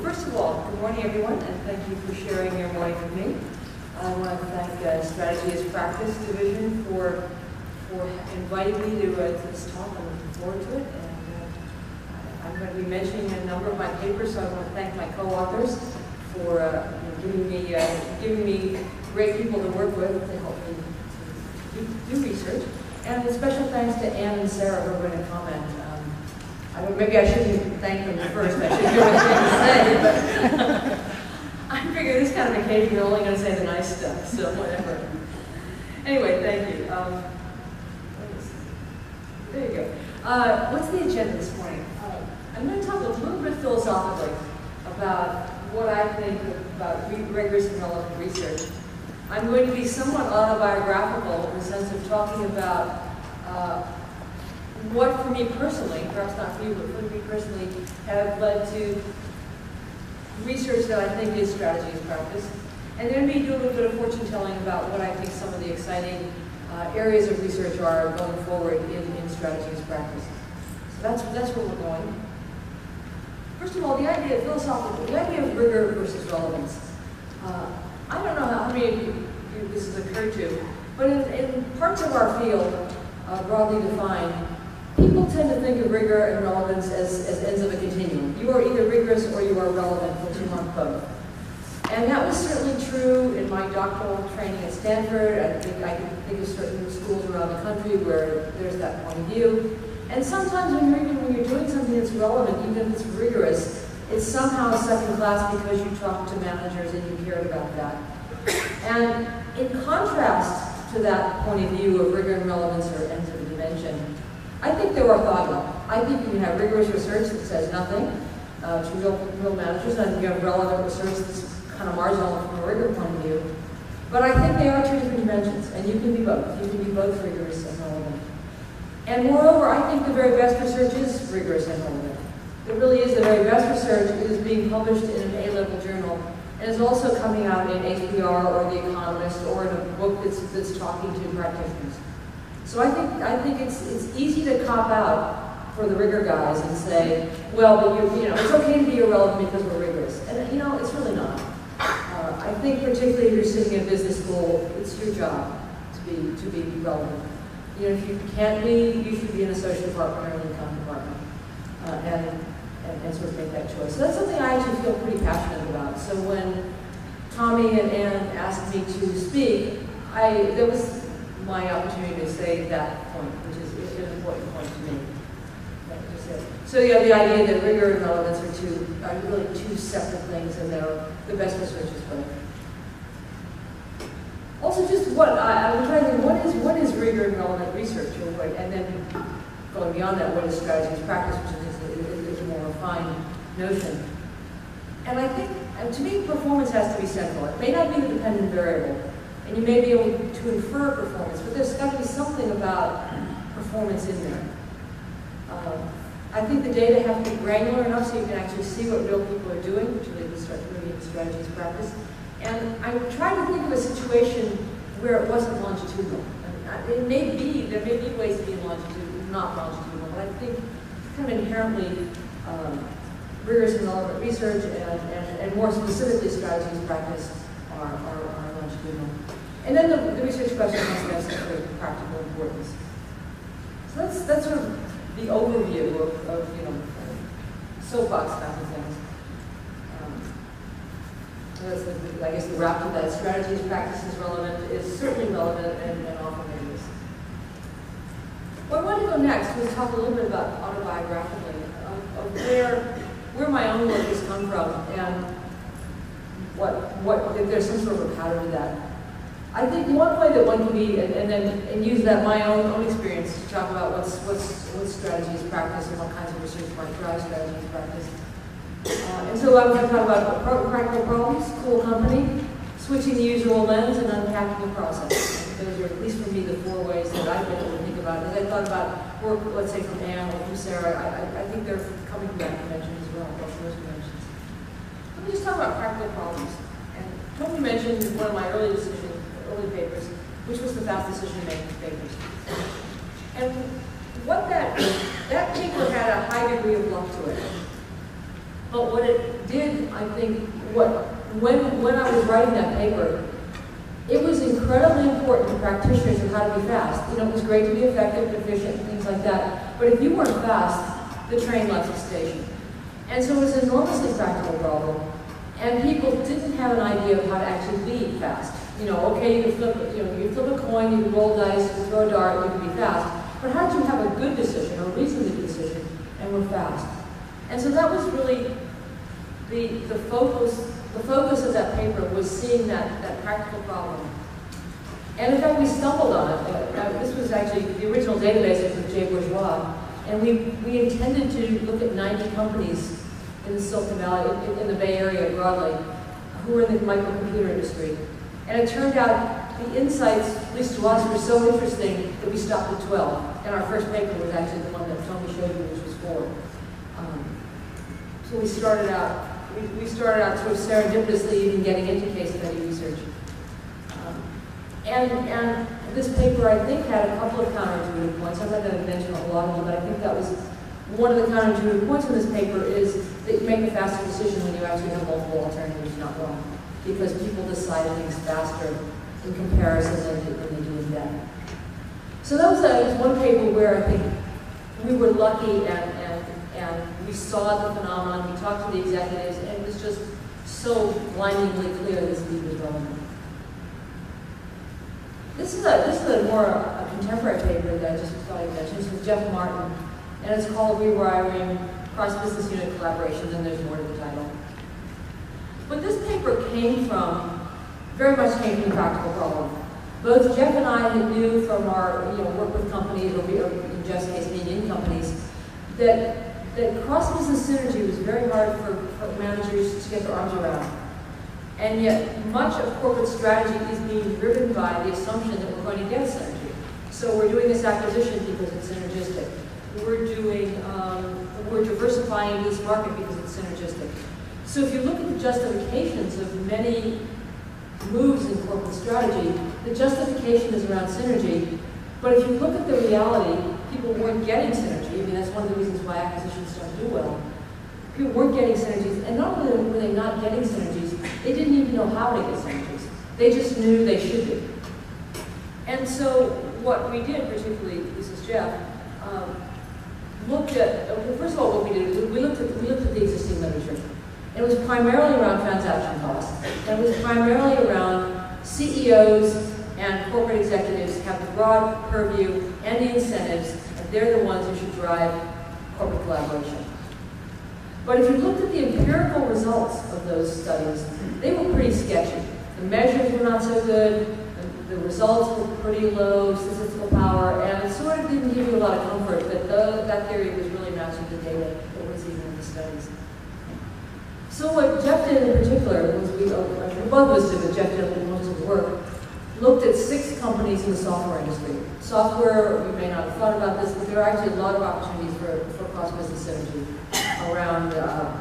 first of all, good morning everyone, and thank you for sharing your morning with me. I want to thank Strategy as Practice Division for inviting me to this talk. I'm looking forward to it. And I'm going to be mentioning a number of my papers, so I want to thank my co-authors for giving me great people to work with to help me to do research. And a special thanks to Anne and Sarah who are going to comment. Maybe I shouldn't thank them first. I should go with things to say, but I figure this kind of occasion you're only going to say the nice stuff, so whatever. Anyway, thank you. There you go. What's the agenda this morning? I'm going to talk a little bit philosophically about what I think about rigorous and relevant research. I'm going to be somewhat autobiographical in the sense of talking about what for me personally, perhaps not for you, but for me personally, have led to research that I think is strategy as practice. And then me do a little bit of fortune telling about what I think some of the exciting areas of research are going forward in strategy as practice. So that's where we're going. First of all, the idea of rigor versus relevance. I don't know how many of you this has occurred to, but in parts of our field, broadly defined, people tend to think of rigor and relevance as ends of a continuum. You are either rigorous or you are relevant, but you want both. And that was certainly true in my doctoral training at Stanford. I can think of certain schools around the country where there's that point of view. And sometimes when you're doing something that's relevant, even if it's rigorous, it's somehow second class because you talk to managers and you cared about that. And in contrast to that point of view of rigor and relevance or ends of a dimension, I think they're orthogonal. I think you can have rigorous research that says nothing to real managers, and I think you have relevant research that's kind of marginal from a rigor point of view. But I think they are two different dimensions, and you can be both. You can be both rigorous and relevant. And moreover, I think the very best research is rigorous and relevant. It really is the very best research. It is being published in an A-level journal, and is also coming out in HBR or The Economist or in a book that's talking to practitioners. So I think it's easy to cop out for the rigor guys and say, well, but it's okay to be irrelevant because we're rigorous. And it's really not. I think particularly if you're sitting in business school, it's your job to be relevant. If you can't be, you should be an associate partner in an income department and sort of make that choice. So that's something I actually feel pretty passionate about. So when Tommy and Anne asked me to speak, that was my opportunity to say that point, which is an important point to me. So the idea that rigor and relevance are really two separate things, and the best research is both. Also, just I was trying to think, what is rigor and relevant research, and then going beyond that, what is strategy as practice, which is a more refined notion. And I think, to me, performance has to be central. It may not be the dependent variable, and you may be able to infer performance, but there's got to be something about performance in there. I think the data have to be granular enough so you can actually see what real people are doing, which really can start moving into strategy as practice. And I tried to think of a situation where it wasn't longitudinal. There may be ways to be not longitudinal, but I think kind of inherently rigorous and relevant research and more specifically strategy as practice are longitudinal. And then the research question has to have some sort of practical importance. So that's sort of the overview of soapbox kinds of things. I guess the wrap to that, strategy as practice is relevant, is certainly relevant and often rigorous. What I want to go next was talk a little bit about autobiographically of where my own work has come from and if there's some sort of a pattern to that. I think one way that one can be, and use that my own experience to talk about what's strategy as practice and what kinds of research might drive strategy as practice. And so I'm going to talk about practical problems, cool company, switching the usual lens, and unpacking the process. And those are, at least for me, the 4 ways that I've been able to think about it. As I thought about work, let's say from Anne or from Sarah, I think they're coming from that dimension as well, both those dimensions. Let me just talk about practical problems. And Tony mentioned one of my early papers, which was the fast decision-making papers. And what that paper had a high degree of luck to it. But what it did, I think, when I was writing that paper, it was incredibly important to practitioners of how to be fast. You know, it was great to be effective, efficient, things like that. But if you weren't fast, the train left the station. And so it was an enormously practical problem. And people didn't have an idea of how to actually be fast. You know, okay, you flip a coin, you can roll dice, you can throw a dart, you can be fast. But how did you have a good decision, or a reasonably good decision, and we're fast? And so that was really the focus of that paper, was seeing that practical problem. And in fact, we stumbled on it. This was actually, the original database was J. Bourgeois, and we intended to look at 90 companies in the Silicon Valley, in the Bay Area broadly, who were in the microcomputer industry. And it turned out the insights, at least to us, were so interesting that we stopped at 12. And our first paper was actually the one that Tony showed you, which was 4. So we started out sort of serendipitously even getting into case study research. And this paper, I think, had a couple of counterintuitive points. I'm not going to mention a lot of them, but I think that was one of the counterintuitive points in this paper, is that you make a faster decision when you actually have multiple alternatives, not one. Because people decide things faster in comparison than they do in depth. So that was one paper where I think we were lucky and we saw the phenomenon, we talked to the executives, and it was just so blindingly clear this need was relevant. This is a more contemporary paper that I just thought I'd mention. It's with Jeff Martin, and it's called Rewiring Cross-Business Unit Collaboration, and there's more to the title. But this paper very much came from the practical problem. Both Jeff and I knew from our work with companies, or in Jeff's case, being in companies, that cross-business synergy was very hard for managers to get their arms around. And yet, much of corporate strategy is being driven by the assumption that we're going to get synergy. So we're doing this acquisition because it's synergistic. We're diversifying this market because it's synergistic. So if you look at the justifications of many moves in corporate strategy, the justification is around synergy. But if you look at the reality, people weren't getting synergy. I mean, that's one of the reasons why acquisitions don't do well. People weren't getting synergies, and not only were they not getting synergies, they didn't even know how to get synergies. They just knew they should be. And so what we did, particularly, this is Jeff, looked at, first of all, what we did, we looked at the existing literature. It was primarily around transaction costs, and it was primarily around CEOs and corporate executives have the broad purview and the incentives, and they're the ones who should drive corporate collaboration. But if you looked at the empirical results of those studies, they were pretty sketchy. The measures were not so good, the results were pretty low statistical power, and it sort of didn't give you a lot of comfort that that theory was really matching the data that was even in the studies. So what Jeff did in particular was, both of us did, but Jeff did most of the work, looked at 6 companies in the software industry. Software, we may not have thought about this, but there are actually a lot of opportunities for cross-business synergy around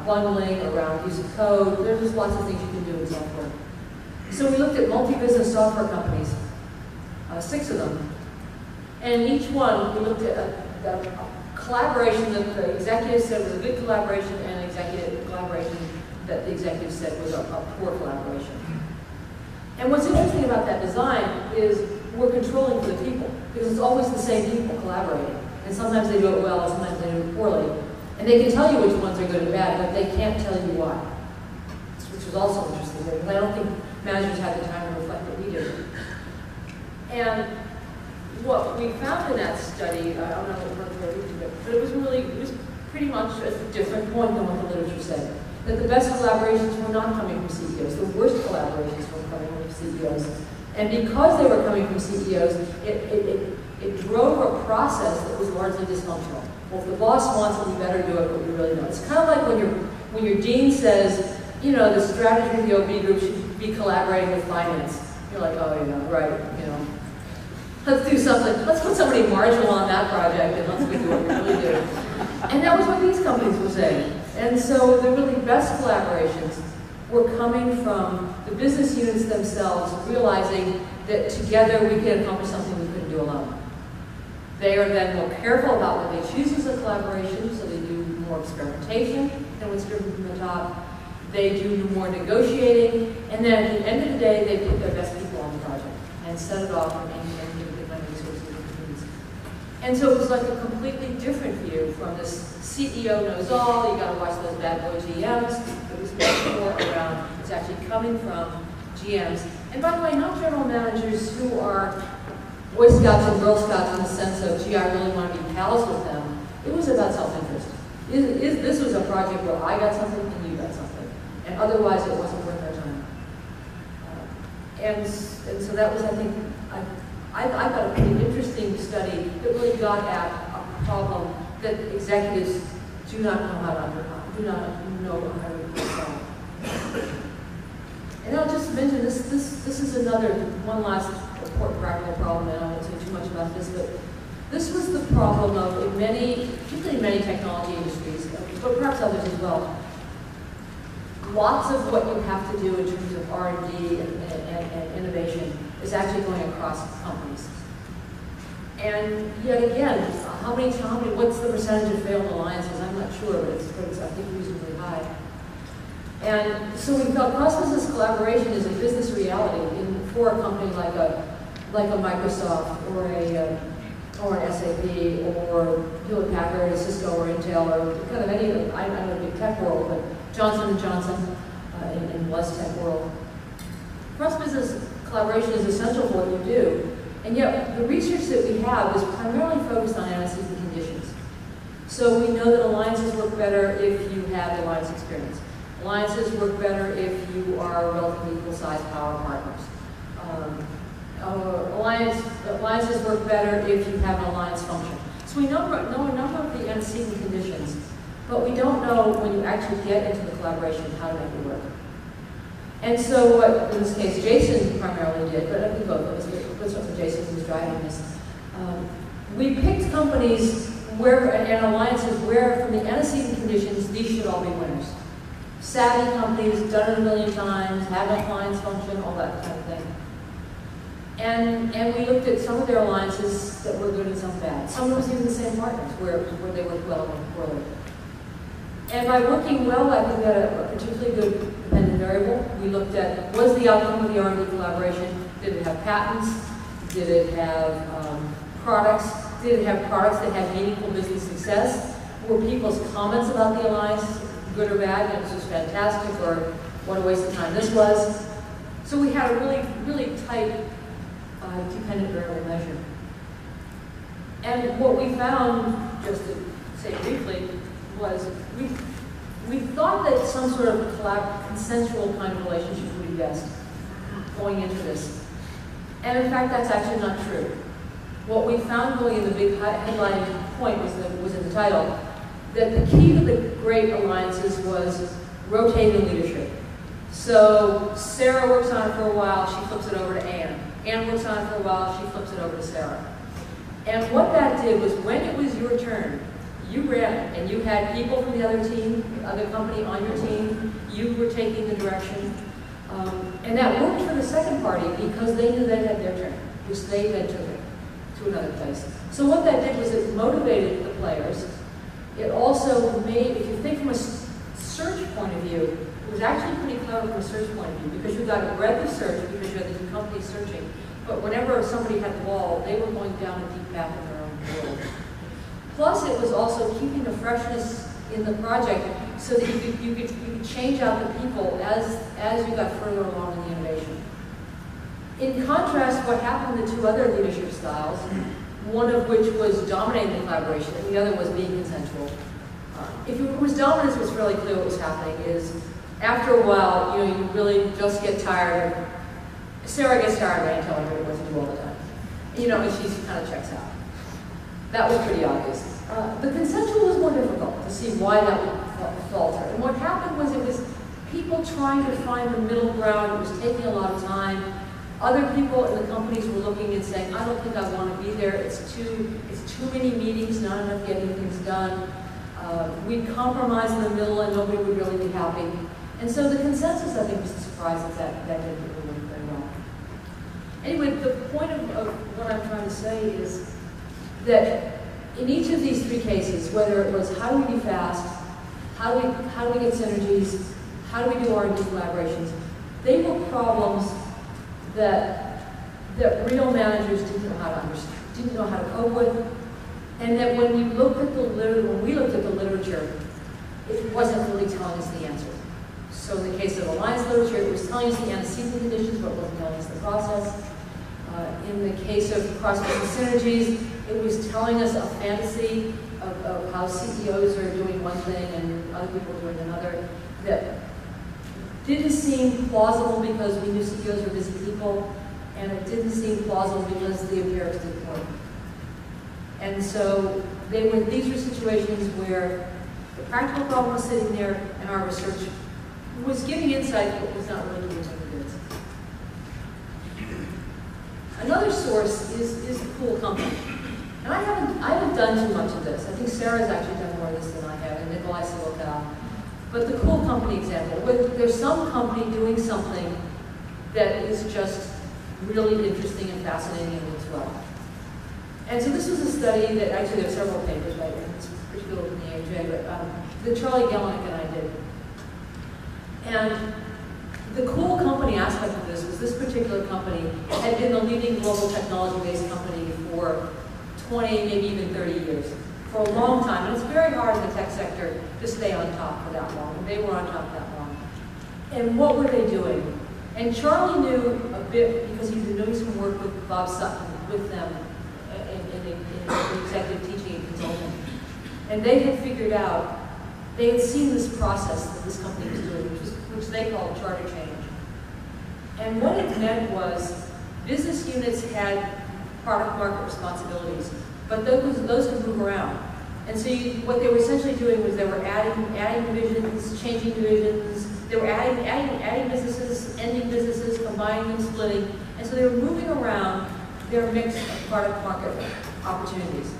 bundling, around use of code. There's just lots of things you can do in software. So we looked at multi-business software companies, 6 of them. And each one, we looked at a collaboration that the executive said was a good collaboration and an executive collaboration that the executive said was a poor collaboration. And what's interesting about that design is we're controlling for the people, because it's always the same people collaborating. And sometimes they do it well, and sometimes they do it poorly. And they can tell you which ones are good and bad, but they can't tell you why. Which was also interesting, because I don't think managers have the time to reflect what we do. And what we found in that study, I don't know what we're reading it, but it was pretty much a different point than what the literature said. That the best collaborations were not coming from CEOs. The worst collaborations were coming from CEOs. And because they were coming from CEOs, it drove a process that was largely dysfunctional. Well, if the boss wants it, we better do it, but we really don't. It's kind of like when your dean says, you know, the strategy of the OB group should be collaborating with finance. You're like, oh, yeah, right, you know. Let's do something. Let's put somebody marginal on that project and let's go do what we really do. And that was what these companies were saying. And so the really best collaborations were coming from the business units themselves realizing that together we could accomplish something we couldn't do alone. They are then more careful about what they choose as a collaboration, so they do more experimentation, and what's driven from the top. They do more negotiating, and then at the end of the day, they put their best people on the project and set it off and give the kind of resources it needs. And so it was like a completely different view from this CEO knows all, you gotta watch those bad boy GMs. It was much more around, it's actually coming from GMs. And by the way, not general managers who are Boy Scouts and Girl Scouts in the sense of, gee, I really want to be pals with them. It was about self-interest. This was a project where I got something and you got something. And otherwise it wasn't worth our time. And so that was, I think, I thought a pretty interesting study that really got at a problem that executives do not know how to solve. And I'll just mention this is another, one last important practical problem, and I won't say too much about this, but this was the problem of in many, particularly in many technology industries, but perhaps others as well. Lots of what you have to do in terms of R&D and innovation is actually going across companies. And yet again, what's the percentage of failed alliances? I'm not sure, but it's I think reasonably high. And so we felt cross-business collaboration is a business reality for a company like a Microsoft or an SAP or Hewlett Packard or Cisco or Intel or kind of any of them. I know the big tech world, but Johnson & Johnson in less tech world. Cross-business collaboration is essential for what you do, and yet the research that we have is primarily focused on antecedent conditions. So we know that alliances work better if you have alliance experience. Alliances work better if you are relatively equal-sized power partners. Alliances work better if you have an alliance function. So we know a number of the antecedent conditions, but we don't know when you actually get into the collaboration how to make it work. And so what, in this case, Jason primarily did, but I think both of us, but certainly Jason who was driving this. We picked companies and alliances where, from the antecedent conditions, these should all be winners. Savvy companies, done it a million times, have an alliance function, all that kind of thing. And we looked at some of their alliances that were good and some bad. Some of them even the same partners, where they worked well and poorly. And by working well, I think that a particularly good dependent variable. We looked at, was the outcome of the R&D collaboration? Did it have patents? Did it have products? Did it have products that had meaningful business success? Were people's comments about the alliance good or bad? And this was fantastic, or what a waste of time this was. So we had a really, really tight dependent variable measure. And what we found, just to say briefly, was we thought that some sort of consensual kind of relationship would be best going into this. And in fact, that's actually not true. What we found really in the big headlining point was in the title, that the key to the great alliances was rotating leadership. So Sarah works on it for a while, she flips it over to Anne. Anne works on it for a while, she flips it over to Sarah. And what that did was when it was your turn, you ran it, and you had people from the other team, the other company on your team, you were taking the direction. And that worked for the second party because they knew they had their turn, which they then took it to another place. So what that did was it motivated the players. It also made, if you think from a search point of view, it was actually pretty clever from a search point of view because you got a breadth of search because you had the two companies searching. But whenever somebody had the ball, they were going down a deep path in their own world. Plus, it was also keeping the freshness in the project so that you could change out the people as you got further along in the innovation. In contrast, what happened to the two other leadership styles, one of which was dominating the collaboration, and the other was being consensual. If it was dominance, it was fairly clear what was happening. Is after a while, you really just get tired of. Sarah gets tired of telling her what to do all the time, and she kind of checks out. That was pretty obvious. The consensual was more difficult to see why that would falter. And what happened was it was people trying to find the middle ground. It was taking a lot of time. Other people in the companies were looking and saying, I don't think I want to be there. It's too many meetings, not enough getting things done. We'd compromise in the middle and nobody would really be happy. And so the consensus, I think, was a surprise that didn't really work very well. Anyway, the point of what I'm trying to say is that in each of these three cases, whether it was how do we be fast, How do we get synergies? How do we do R&D collaborations? They were problems that real managers didn't know how to understand, didn't know how to cope with, and that when we looked at the literature, it wasn't really telling us the answer. So in the case of alliance literature, it was telling us the antecedent conditions, but it wasn't telling us the process. In the case of cross-business synergies, it was telling us a fantasy of how CEOs are doing one thing and other people are doing another that didn't seem plausible because we knew CEOs were busy people, and it didn't seem plausible because the empirics didn't work. And so these were situations where the practical problem was sitting there and our research was giving insight but was not really doing what it is. Another source is the cool company. And I haven't done too much of this. I think Sarah's actually done more of this than I have, and Nikolai Solokow. But the cool company example, where there's some company doing something that is just really interesting and fascinating and works well. And so this was a study that, actually there are several papers, right, and it's pretty good in the AJ, but that Charlie Gelnick and I did. And the cool company aspect of this was this particular company had been the leading global technology-based company for 20, maybe even 30 years, for a long time. And it's very hard in the tech sector to stay on top for that long, and they were on top that long. And what were they doing? And Charlie knew a bit, because he'd been doing some work with Bob Sutton, with them, in executive teaching and consulting. And they had figured out, they had seen this process that this company was doing, which they called charter change. And what it meant was business units had product market responsibilities, but those would move around. And so what they were essentially doing was they were adding divisions, changing divisions, they were adding businesses, ending businesses, combining them, splitting. And so they were moving around their mix of product market opportunities.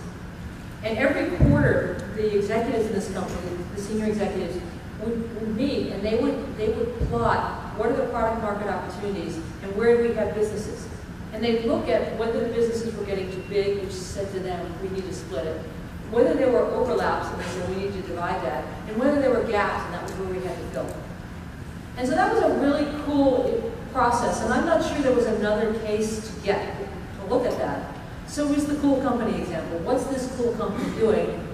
And every quarter, the executives in this company, the senior executives, would meet and they would plot what are the product market opportunities and where do we have businesses. And they'd look at whether the businesses were getting too big, which said to them, we need to split it. Whether there were overlaps, and they said, we need to divide that. And whether there were gaps, and that was where we had to fill. And so that was a really cool process. And I'm not sure there was another case to look at that. So here's the cool company example. What's this cool company doing?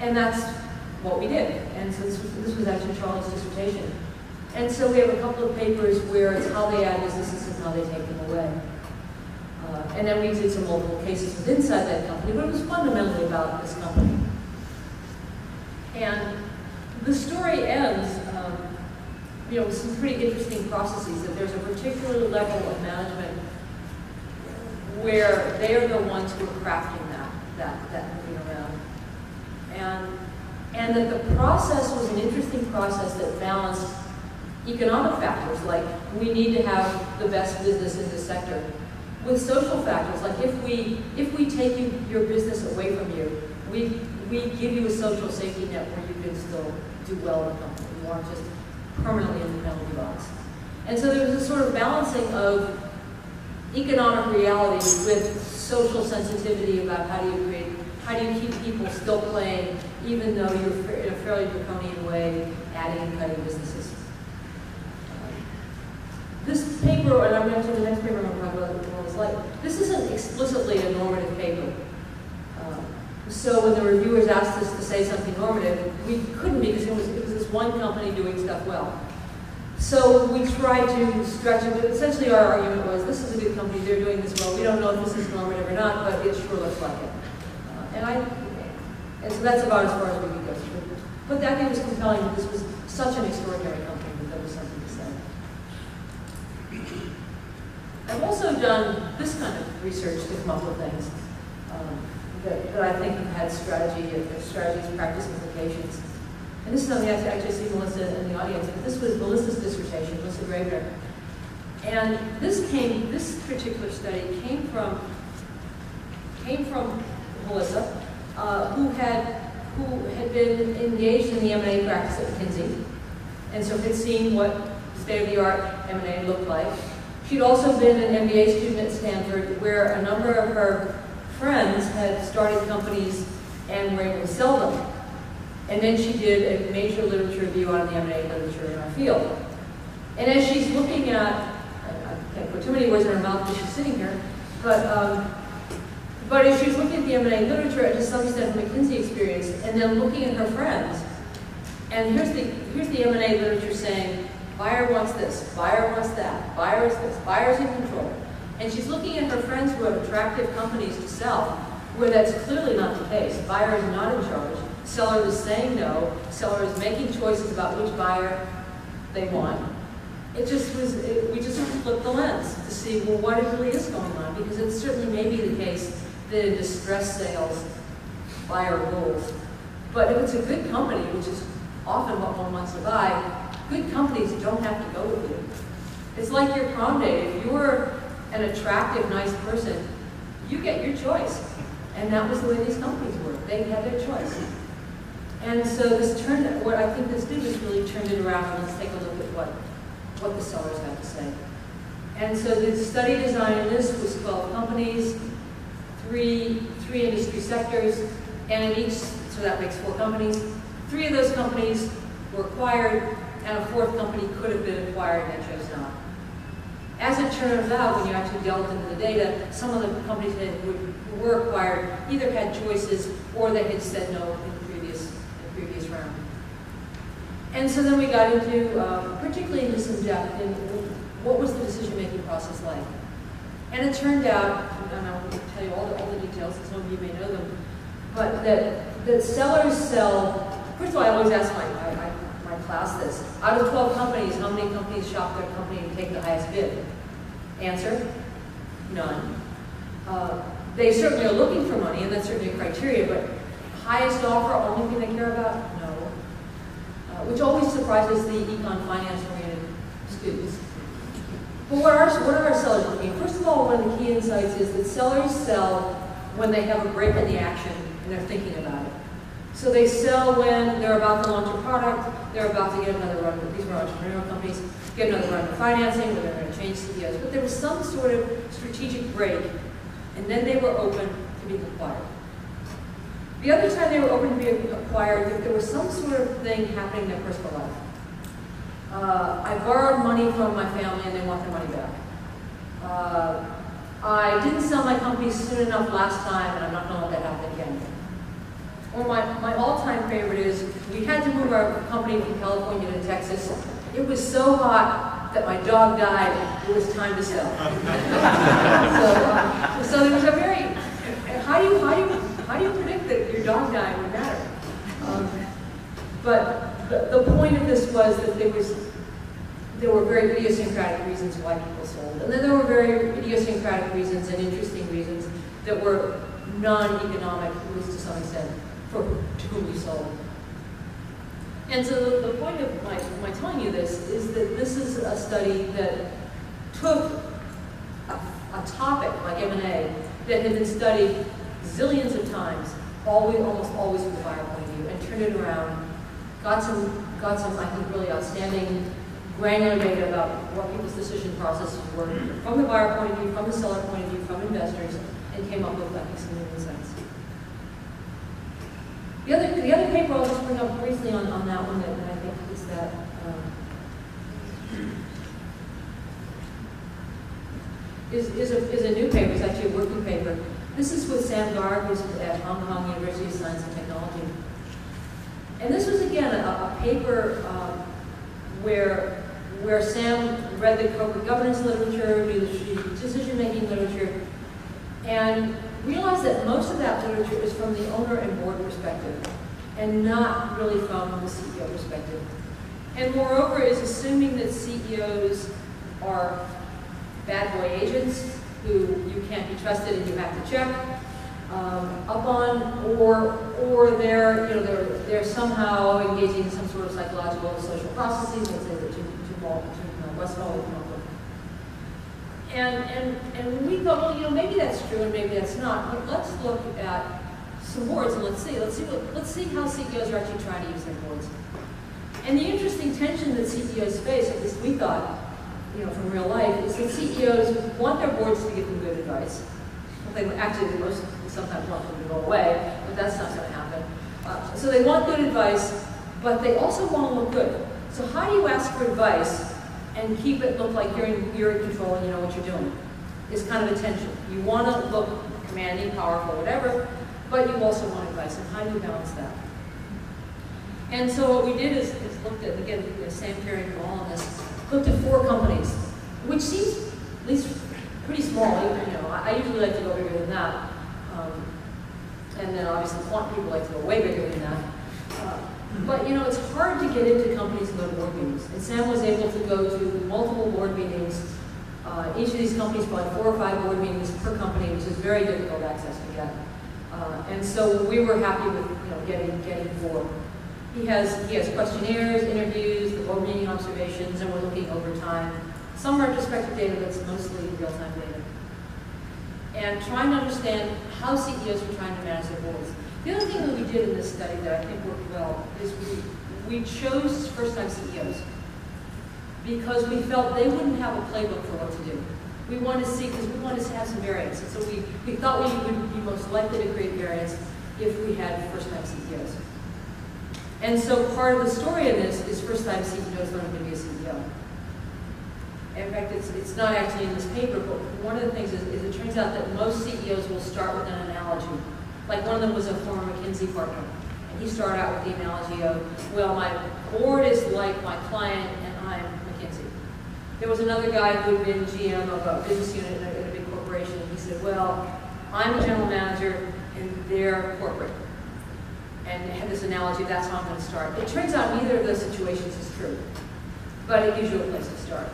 And that's what we did. And so this was actually Charlie's dissertation. And so we have a couple of papers where it's how they add businesses and how they take them away. And then we did some multiple cases with inside that company, but it was fundamentally about this company. And the story ends, with some pretty interesting processes, that there's a particular level of management where they are the ones who are crafting that moving around. And that the process was an interesting process that balanced economic factors, like we need to have the best business in this sector, with social factors, like if we take your business away from you, we give you a social safety net where you can still do well in the company. You aren't just permanently in the penalty box. And so there was a sort of balancing of economic reality with social sensitivity about how do you keep people still playing, even though you're in a fairly draconian way adding and cutting businesses. This paper, and I'm going to the next paper I'm going to talk about what it's like, this isn't explicitly a normative paper. So when the reviewers asked us to say something normative, we couldn't because it was this one company doing stuff well. So we tried to stretch it, but essentially our argument was, this is a good company, they're doing this well, we don't know if this is normative or not, but it sure looks like it. And so that's about as far as we could go. But I think it was compelling that this was such an extraordinary company that there was something to say. I've also done this kind of research to come up with things that I think have had strategies, practice implications. And this is something I actually see Melissa in the audience, but this was Melissa's dissertation, Melissa Gravener. And this particular study came from Melissa, who had been engaged in the M&A practice at McKinsey, and so had seen what state-of-the-art M&A looked like. She'd also been an MBA student at Stanford, where a number of her friends had started companies and were able to sell them. And then she did a major literature review on the M&A literature in our field. And as she's looking at, I can't put too many words in her mouth because she's sitting here, but as she's looking at the M&A literature and to some extent McKinsey experience, and then looking at her friends, and here's the M&A literature saying, buyer wants this, buyer wants that, buyer is this, buyer's in control. And she's looking at her friends who have attractive companies to sell, where that's clearly not the case. Buyer is not in charge. Seller is saying no. Seller is making choices about which buyer they want. It just was, we just flipped the lens to see, well, what it really is going on, because it certainly may be the case that in distressed sales, buyer rules. But if it's a good company, which is often what one wants to buy, good companies don't have to go with you. It's like your prom date. If you're an attractive, nice person, you get your choice. And that was the way these companies work. They had their choice. And so what I think this did was really turned it around, and let's take a look at what the sellers have to say. And so the study design in this was 12 companies, three industry sectors, and in each, so that makes 4 companies. 3 of those companies were acquired, and a 4th company could have been acquired and chose not. As it turns out, when you actually delved into the data, some of the companies that were acquired either had choices or they had said no in the previous round. And so then we got into, particularly into some depth in what was the decision-making process like. And it turned out, and I won't tell you all the details, because some of you may know them, but that sellers sell. First of all, I always ask my class this: out of 12 companies, how many companies shop their company and take the highest bid? Answer: none. They certainly are looking for money, and that's certainly a criteria, but highest offer, only thing they care about? No. Which always surprises the econ finance-oriented students. But what are our sellers looking at? First of all, one of the key insights is that sellers sell when they have a break in the action and they're thinking about it. So they sell when they're about to launch a product, they're about to get another run, these were entrepreneurial companies, get another run of financing, where they're going to change CEOs. But there was some sort of strategic break, and then they were open to being acquired. The other time they were open to being acquired, if there was some sort of thing happening in their personal life. I borrowed money from my family and they want their money back. I didn't sell my company soon enough last time and I'm not going to let that happen again. Or my all-time favorite is, we had to move our company from California to Texas. It was so hot that my dog died, it was time to sell. So there was a very, how do you predict that your dog dying would matter? But the point of this was that there were very idiosyncratic reasons why people sold. And then there were very idiosyncratic reasons and interesting reasons that were non-economic, at least to some extent, to whom you sold. And so the point of my telling you this is that this is a study that took a topic like M&A that had been studied zillions of times, almost always from the buyer point of view, and turned it around, got some I think really outstanding granular data about what people's decision processes were from the buyer point of view, from the seller point of view, from investors, and came up with, I think, some new insights. The other paper I'll just bring up briefly on that one that I think is that is a new paper. It's actually a working paper. This is with Sam Garg, who's at Hong Kong University of Science and Technology. And this was, again, a paper where Sam read the corporate governance literature, knew the decision-making literature, and realized that most of that literature is from the owner and board perspective, and not really from the CEO perspective. And moreover, is assuming that CEOs are bad boy agents who you can't be trusted and you have to check up on, or they're somehow engaging in some sort of psychological or social processes, let's say that Westfall would come up with. And we thought, well, maybe that's true and maybe that's not. But let's look at some boards and let's see how CEOs are actually trying to use their boards. And the interesting tension that CEOs face, at least we thought, from real life, is that CEOs want their boards to give them good advice. They sometimes want them to go away, but that's not going to happen. So they want good advice, but they also want to look good. So how do you ask for advice and keep it look like you're in control and you know what you're doing? It's kind of a tension. You want to look commanding, powerful, whatever, but you also want advice. And how do you balance that? And so what we did is looked at, again, Sam carrying them all on this, looked at 4 companies, which seems at least pretty small. You know, I usually like to go bigger than that. And then obviously quant people like to go way bigger than that. But you know, it's hard to get into companies and go to board meetings. And Sam was able to go to multiple board meetings. Each of these companies brought 4 or 5 board meetings per company, which is very difficult access to get. And so we were happy with getting 4. He has questionnaires, interviews, the board meeting observations, and we're looking over time. Some retrospective data, but it's mostly real-time data. And trying to understand how CEOs are trying to manage their boards. The other thing that we did in this study that I think worked well is we chose first-time CEOs because we felt they wouldn't have a playbook for what to do. We wanted to see, because we wanted to have some variance. And so we thought we would be most likely to create variance if we had first-time CEOs. And so part of the story of this is first-time CEOs learning to be a CEO. In fact, it's not actually in this paper, but one of the things is it turns out that most CEOs will start with an analogy. Like one of them was a former McKinsey partner. And he started out with the analogy of, well, my board is like my client and I'm McKinsey. There was another guy who had been GM of a business unit in a big corporation. And he said, well, I'm the general manager and they're corporate. And had this analogy, that's how I'm going to start. It turns out neither of those situations is true, but it gives you a place to start.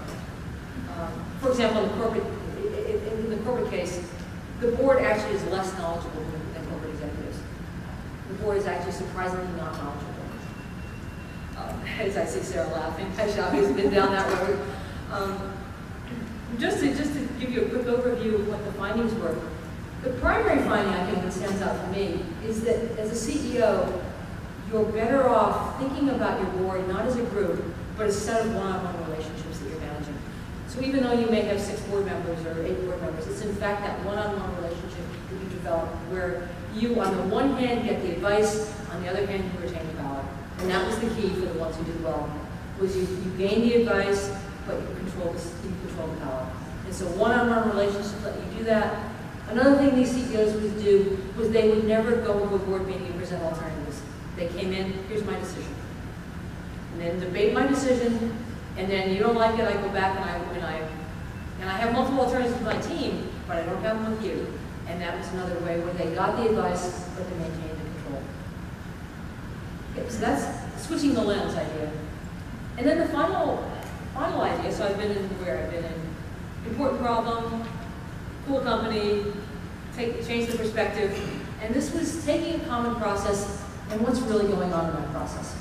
For example, in the corporate case, the board actually is less knowledgeable than corporate executives. The board is actually surprisingly not knowledgeable. As I see Sarah laughing, Shami's been down that road. Just to give you a quick overview of what the findings were. The primary finding, I think, that stands out for me is that as a CEO, you're better off thinking about your board not as a group, but as a set of one-on-one relationships that you're managing. So even though you may have 6 board members or 8 board members, it's in fact that one-on-one relationship that you develop where you, on the one hand, get the advice, on the other hand, you retain the power. And that was the key for the ones who did well, was you gain the advice, but you control the power. And so one-on-one relationships let you do that. Another thing these CEOs would do was they would never go to a board meeting and present alternatives. They came in, here's my decision. And then debate my decision, and then you don't like it, I go back and I have multiple alternatives with my team, but I don't have them with you. And that was another way where they got the advice, but they maintained the control. Okay, so that's switching the lens idea. And then the final idea, so I've been in important problem, cool company, change the perspective, and this was taking a common process and what's really going on in that process.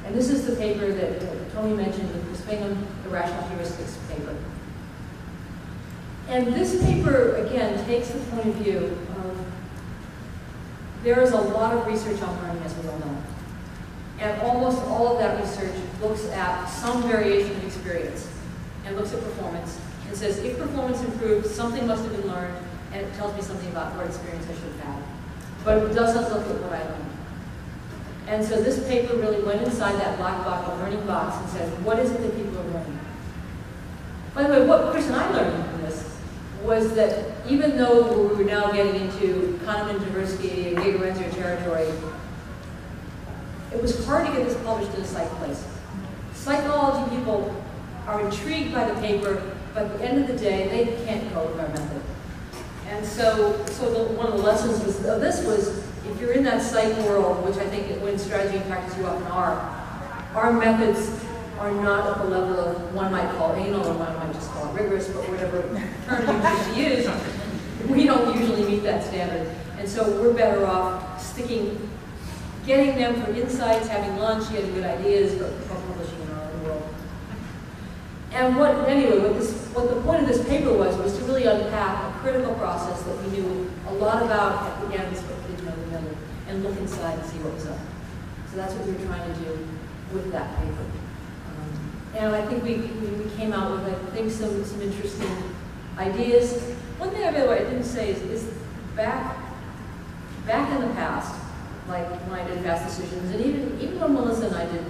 And this is the paper that Tony mentioned, the Bingham, the rational heuristics paper. And this paper, again, takes the point of view of there is a lot of research on learning, as we all know. And almost all of that research looks at some variation of experience and looks at performance and says, if performance improved, something must have been learned, and it tells me something about what experience I should have had. But it doesn't look at what I learned. And so this paper really went inside that black box, the learning box, and said, what is it that people are learning? By the way, what Chris and I learned from this was that even though we were now getting into Kahneman diversity and Gigerenzer territory, it was hard to get this published in a psych place. Psychology people are intrigued by the paper, but at the end of the day, they can't code with our method. And so one of the lessons of this was, if you're in that psych world, which I think in strategy and practice you often are, our methods are not at the level of one might call anal or one might just call rigorous, but whatever term you choose to use, we don't usually meet that standard. And so we're better off getting them for insights, having lunch, getting good ideas, but publishing in our own world. And what the point of this paper was to really unpack a critical process that we knew a lot about at the end, but didn't know the middle, and look inside and see what was up. So that's what we were trying to do with that paper. And I think we came out with, I think, some interesting ideas. One thing, by the way, I didn't say is back in the past, like when I did fast decisions, and even when Melissa and I did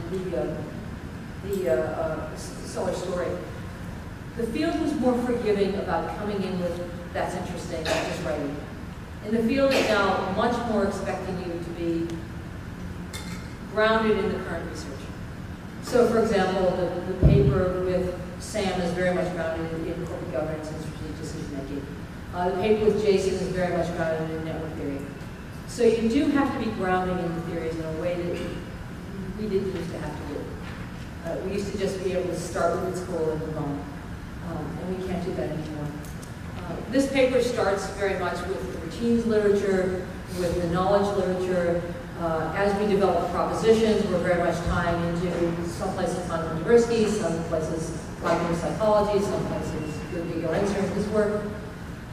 the Solar Story, the field was more forgiving about coming in with, that's interesting, not just writing. And the field is now much more expecting you to be grounded in the current research. So for example, the paper with Sam is very much grounded in corporate governance and strategic decision making. The paper with Jason is very much grounded in network theory. So you do have to be grounding in the theories in a way that we didn't used to have to do. We used to just be able to start with school and move on. And we can't do that anymore. This paper starts very much with the routines literature, with the knowledge literature. As we develop propositions, we're very much tying into some places quantum heuristicks, some places cognitive psychology, some places Rigor insurance. This work,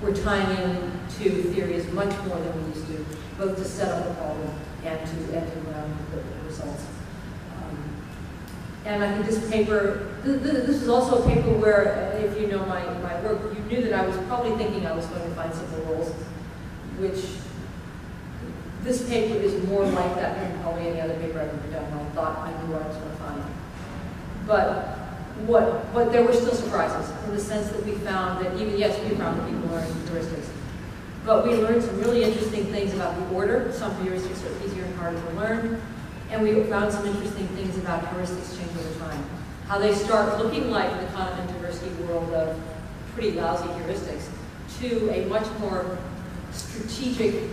we're tying in to theories much more than we used to, both to set up the problem and to ground the results. And I think this paper, this is also a paper where, if you know my work, you knew that I was probably thinking I was going to find simple rules, which this paper is more like that than probably any other paper I've ever done. I thought I knew what I was going to find. But there were still surprises in the sense that we found that even, yes, we found that people learn heuristics, but we learned some really interesting things about the order. Some heuristics are easier and harder to learn. And we found some interesting things about heuristics change over time. How they start looking like the Kahneman Tversky world of pretty lousy heuristics to a much more strategic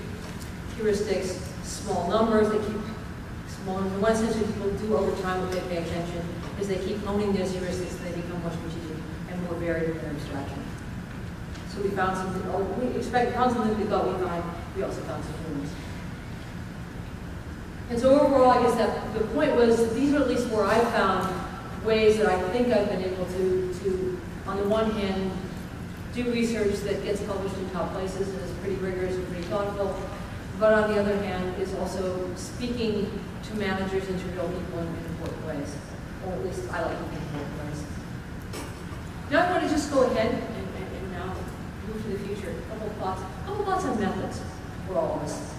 heuristics, small numbers. They keep small. In one sense, what people do over time if they pay attention is they keep honing those heuristics and they become more strategic and more varied in their abstraction. So we found something. Found something we thought we'd find. We also found some new ones. And so overall, I guess that the point was, these are at least where I found ways that I think I've been able to on the one hand, do research that gets published in top places and is pretty rigorous and pretty thoughtful, but on the other hand, is also speaking to managers and to real people in important ways, or at least I like to think in important ways. Now I want to just go ahead and now move to the future. A couple thoughts on methods for all of us.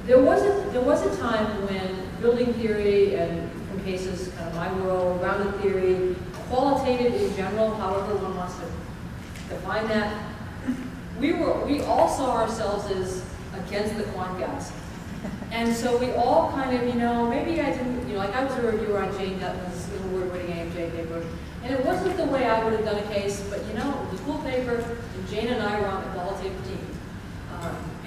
There was a time when building theory, and in cases kind of my world, grounded theory, qualitative in general, however one wants to define that, we all saw ourselves as against the quant guys. And so we all kind of, maybe I didn't, like I was a reviewer on Jane Dutton's award-winning AMJ paper, and it wasn't the way I would have done a case, but it was a cool paper, and Jane and I were on the qualitative team.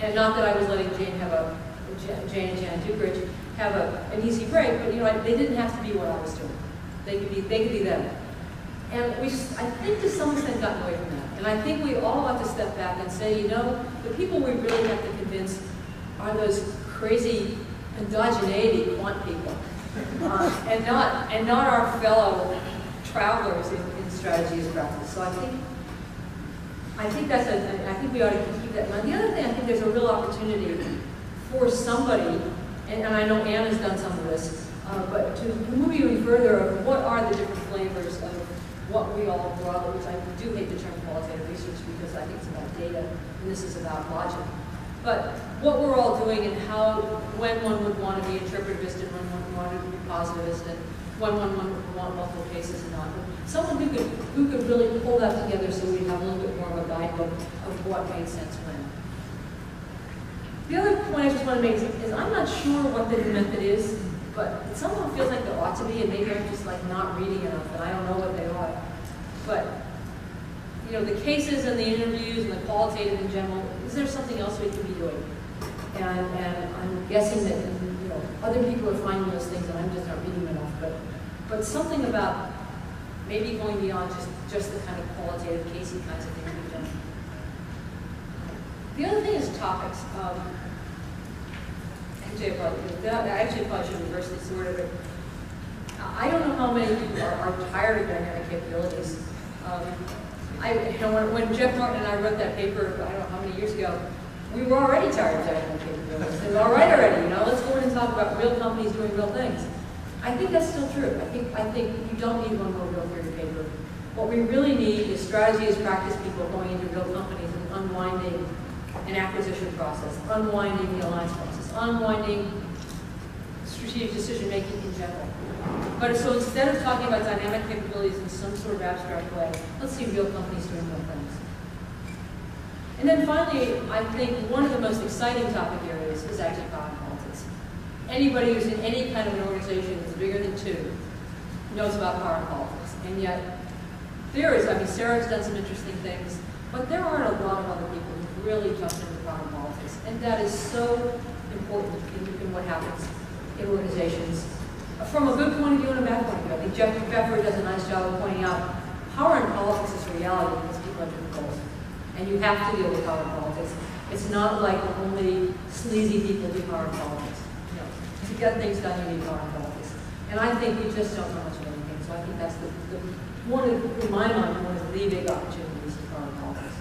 And not that I was letting Jane and Jan Dukeridge have an easy break, but they didn't have to be what I was doing. They could be them. And I think to some extent gotten away from that. And I think we all have to step back and say, the people we really have to convince are those crazy endogeneity quant people, and not our fellow travelers in strategy as practice. So I think we ought to keep that in mind. The other thing, I think there's a real opportunity for somebody, and I know Anne has done some of this, but to move even further of what are the different flavors of what we all draw, which I do hate the term qualitative research because I think it's about data, and this is about logic. But what we're all doing and when one would want to be interpretivist and when one wanted to be positivist and when one would want multiple cases and not. Someone who could really pull that together so we'd have a little bit more of a guidebook of what made sense when. The other point I just want to make is I'm not sure what the method is, but it somehow feels like there ought to be, and maybe I'm just like not reading enough, and I don't know what they are. But the cases and the interviews and the qualitative in general, is there something else we could be doing? And I'm guessing that other people are finding those things, and I'm just not reading enough. But something about maybe going beyond just the kind of qualitative, casey kinds of things we've done. The other thing is topics. I actually probably should reverse this order, but I don't know how many people are tired of dynamic capabilities. When Jeff Martin and I wrote that paper, I don't know how many years ago, we were already tired of dynamic capabilities. It was all right already, let's go in and talk about real companies doing real things. I think that's still true. I think you don't need one more real theory paper. What we really need is strategy as practice people going into real companies and unwinding an acquisition process, unwinding the alliance process, unwinding strategic decision-making in general. But so instead of talking about dynamic capabilities in some sort of abstract way, let's see real companies doing real things. And then finally, I think one of the most exciting topic areas is actually power and politics. Anybody who's in any kind of an organization that's bigger than 2 knows about power and politics. And yet, there is, I mean, Sarah's done some interesting things, but there aren't a lot of other people who've really jumped into power and politics. And that is so important in what happens in organizations. From a good point of view and a bad point of view, I think Jeff Pfeffer does a nice job of pointing out power in politics is a reality because people have different goals. And you have to deal with power in politics. It's not like only sleazy people do power in politics. No. To get things done, you need power in politics. And I think we just don't know much of anything. So I think that's one of, in my mind, one of the big opportunities in power in politics.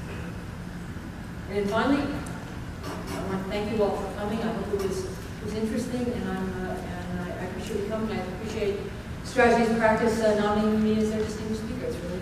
And then finally, I want to thank you all for coming. I hope it was interesting, and I appreciate you coming. I appreciate Strategies and Practice nominating me as their distinguished speaker. It's really